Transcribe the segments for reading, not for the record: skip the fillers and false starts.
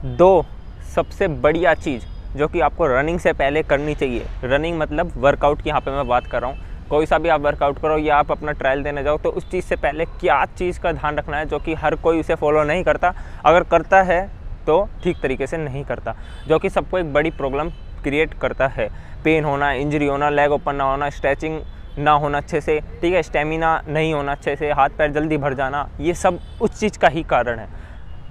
दो सबसे बढ़िया चीज़ जो कि आपको रनिंग से पहले करनी चाहिए, रनिंग मतलब वर्कआउट की यहाँ पे मैं बात कर रहा हूँ। कोई सा भी आप वर्कआउट करो या आप अपना ट्रायल देने जाओ तो उस चीज़ से पहले क्या चीज़ का ध्यान रखना है, जो कि हर कोई उसे फॉलो नहीं करता। अगर करता है तो ठीक तरीके से नहीं करता, जो कि सबको एक बड़ी प्रॉब्लम क्रिएट करता है। पेन होना, इंजरी होना, लेग ओपन ना होना, स्ट्रेचिंग ना होना अच्छे से, ठीक है, स्टेमिना नहीं होना अच्छे से, हाथ पैर जल्दी भर जाना, ये सब उस चीज़ का ही कारण है।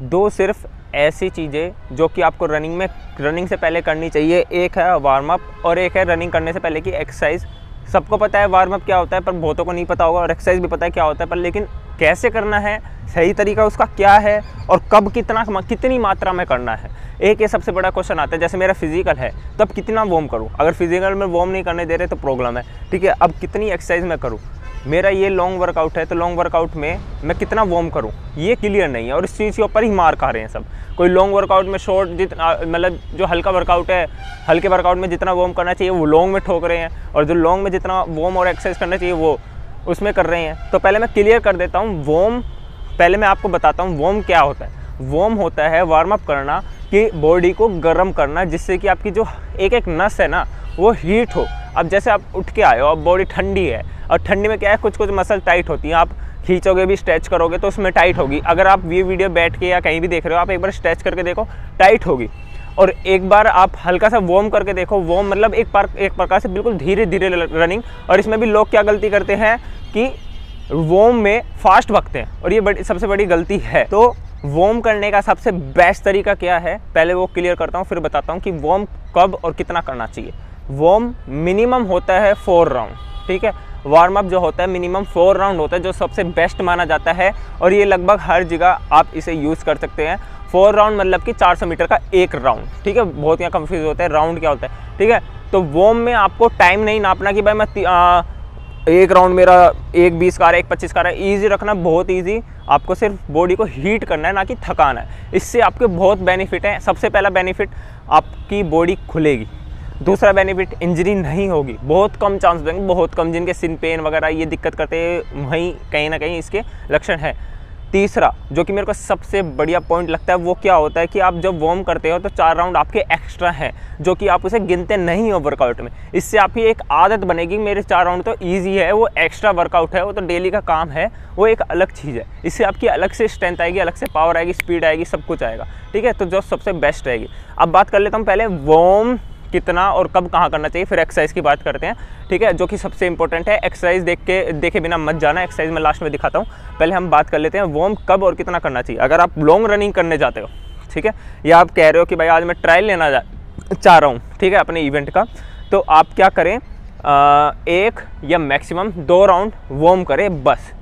दो सिर्फ ऐसी चीज़ें जो कि आपको रनिंग से पहले करनी चाहिए, एक है वार्म अप और एक है रनिंग करने से पहले की एक्सरसाइज। सबको पता है वार्म अप क्या होता है, पर बहुतों को नहीं पता होगा, और एक्सरसाइज भी पता है क्या होता है, पर लेकिन कैसे करना है, सही तरीका उसका क्या है और कब कितनी मात्रा में करना है। एक ये सबसे बड़ा क्वेश्चन आता है, जैसे मेरा फिजिकल है तो अब कितना वॉर्म करूँ, अगर फिजिकल में वॉर्म नहीं करने दे रहे तो प्रॉब्लम है, ठीक है। अब कितनी एक्सरसाइज मैं करूँ, मेरा ये लॉन्ग वर्कआउट है तो लॉन्ग वर्कआउट में मैं कितना वॉर्म करूँ ये क्लियर नहीं है, और इस चीज़ के ऊपर ही मार खा रहे हैं सब। कोई लॉन्ग वर्कआउट में शॉर्ट जितना मतलब जो हल्का वर्कआउट है, हल्के वर्कआउट में जितना वॉर्म करना चाहिए वो लॉन्ग में ठोक रहे हैं, और जो लॉन्ग में जितना वॉर्म और एक्सरसाइज करना चाहिए वो उसमें कर रहे हैं। तो पहले मैं क्लियर कर देता हूँ वॉर्म, पहले मैं आपको बताता हूँ वॉर्म क्या होता है। वॉर्म होता है वार्म अप करना, कि बॉडी को गर्म करना, जिससे कि आपकी जो एक एक नस है ना वो हीट हो। अब जैसे आप उठ के आए हो, अब बॉडी ठंडी है, और ठंडी में क्या है, कुछ कुछ मसल टाइट होती हैं, आप खींचोगे भी, स्ट्रेच करोगे तो उसमें टाइट होगी। अगर आप ये वीडियो बैठ के या कहीं भी देख रहे हो, आप एक बार स्ट्रेच करके देखो, टाइट होगी। और एक बार आप हल्का सा वार्म करके देखो, वार्म मतलब एक प्रकार से बिल्कुल धीरे धीरे रनिंग। और इसमें भी लोग क्या गलती करते हैं कि वार्म में फास्ट भागते हैं, और ये सबसे बड़ी गलती है। तो वार्म करने का सबसे बेस्ट तरीका क्या है, पहले वो क्लियर करता हूँ, फिर बताता हूँ कि वार्म कब और कितना करना चाहिए। वार्म मिनिमम होता है 4 राउंड, ठीक है। वार्म अप जो होता है मिनिमम 4 राउंड होता है, जो सबसे बेस्ट माना जाता है, और ये लगभग हर जगह आप इसे यूज़ कर सकते हैं। 4 राउंड मतलब कि 400 मीटर का एक राउंड, ठीक है। बहुत यहाँ कंफ्यूज होते हैं राउंड क्या होता है, ठीक है। तो वार्म में आपको टाइम नहीं नापना कि भाई मैं एक राउंड मेरा 1:20 का रहा है, 1:25 का रहा है। ईजी रखना, बहुत ईजी। आपको सिर्फ बॉडी को हीट करना है, ना कि थकाना है। इससे आपके बहुत बेनिफिट हैं। सबसे पहला बेनिफिट, आपकी बॉडी खुलेगी। दूसरा बेनिफिट, इंजरी नहीं होगी, बहुत कम चांस देंगे, बहुत कम। जिनके सिन पेन वगैरह ये दिक्कत करते हैं, वहीं कहीं ना कहीं इसके लक्षण है। तीसरा जो कि मेरे को सबसे बढ़िया पॉइंट लगता है, वो क्या होता है कि आप जब वार्म करते हो तो 4 राउंड आपके एक्स्ट्रा हैं, जो कि आप उसे गिनते नहीं हो वर्कआउट में। इससे आपकी एक आदत बनेगी, मेरे 4 राउंड तो ईजी है, वो एक्स्ट्रा वर्कआउट है, वो तो डेली का काम है, वो एक अलग चीज़ है। इससे आपकी अलग से स्ट्रेंथ आएगी, अलग से पावर आएगी, स्पीड आएगी, सब कुछ आएगा, ठीक है। तो जो सबसे बेस्ट रहेगी। अब बात कर लेता हूँ पहले वार्म कितना और कब कहाँ करना चाहिए, फिर एक्सरसाइज की बात करते हैं, ठीक है, जो कि सबसे इंपॉर्टेंट है। एक्सरसाइज देखे बिना मत जाना, एक्सरसाइज मैं लास्ट में दिखाता हूँ। पहले हम बात कर लेते हैं वार्म कब और कितना करना चाहिए। अगर आप लॉन्ग रनिंग करने जाते हो, ठीक है, या आप कह रहे हो कि भाई आज मैं ट्रायल लेना चाह रहा हूँ, ठीक है, अपने इवेंट का, तो आप क्या करें, 1 या मैक्सिमम 2 राउंड वार्म करें, बस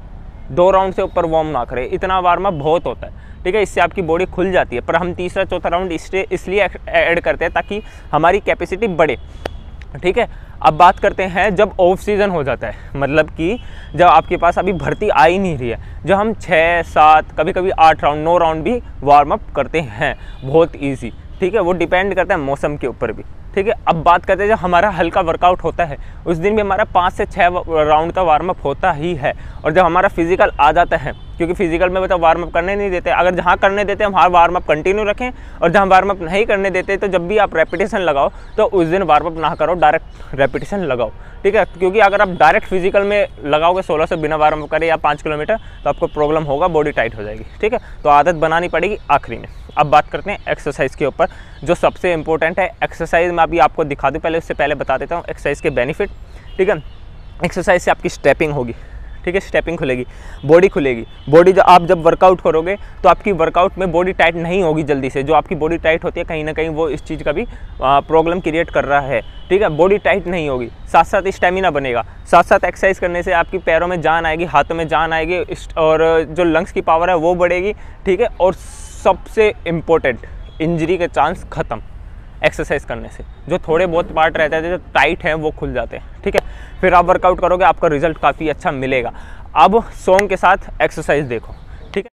2 राउंड से ऊपर वार्म ना करें। इतना वार्म अप बहुत होता है, ठीक है, इससे आपकी बॉडी खुल जाती है। पर हम तीसरा चौथा राउंड इसलिए ऐड करते हैं ताकि हमारी कैपेसिटी बढ़े, ठीक है। अब बात करते हैं जब ऑफ सीज़न हो जाता है, मतलब कि जब आपके पास अभी भर्ती आ ही नहीं रही है, जब हम 6, 7, कभी कभी 8 राउंड, 9 राउंड भी वार्म अप करते हैं, बहुत ईजी, ठीक है। वो डिपेंड करता है मौसम के ऊपर भी, ठीक है। अब बात करते हैं जब हमारा हल्का वर्कआउट होता है, उस दिन भी हमारा 5 से 6 राउंड का वार्म अप होता ही है। और जब हमारा फिजिकल आ जाता है, क्योंकि फिजिकल में मतलब वार्म अप करने नहीं देते, अगर जहाँ करने देते हैं वहाँ वार्म अप कंटिन्यू रखें, और जहाँ वार्म अप नहीं करने देते तो जब भी आप रेपिटेशन लगाओ तो उस दिन वार्म अप ना करो, डायरेक्ट रेपिटेशन लगाओ, ठीक है। क्योंकि अगर आप डायरेक्ट फिजिकल में लगाओगे 16 से बिना वार्म अप करे या 5 किलोमीटर, तो आपको प्रॉब्लम होगा, बॉडी टाइट हो जाएगी, ठीक है। तो आदत बनानी पड़ेगी आखिरी में। अब बात करते हैं एक्सरसाइज के ऊपर, जो सबसे इंपॉर्टेंट है। एक्सरसाइज में अभी आपको दिखा दूँ, पहले उससे पहले बता देता हूँ एक्सरसाइज के बेनिफिट, ठीक है। एक्सरसाइज से आपकी स्टेपिंग होगी, ठीक है, स्टेपिंग खुलेगी, बॉडी खुलेगी। बॉडी जब वर्कआउट करोगे तो आपकी वर्कआउट में बॉडी टाइट नहीं होगी जल्दी से। जो आपकी बॉडी टाइट होती है कहीं ना कहीं वो इस चीज़ का भी प्रॉब्लम क्रिएट कर रहा है, ठीक है। बॉडी टाइट नहीं होगी, साथ साथ स्टेमिना बनेगा, साथ साथ एक्सरसाइज करने से आपकी पैरों में जान आएगी, हाथों में जान आएगी, और जो लंग्स की पावर है वो बढ़ेगी, ठीक है। और सबसे इम्पोर्टेंट, इंजरी के चांस ख़त्म एक्सरसाइज करने से। जो थोड़े बहुत पार्ट रहते हैं जो टाइट हैं वो खुल जाते हैं, ठीक है। फिर आप वर्कआउट करोगे, आपका रिजल्ट काफ़ी अच्छा मिलेगा। अब सॉन्ग के साथ एक्सरसाइज देखो, ठीक है।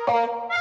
Bye.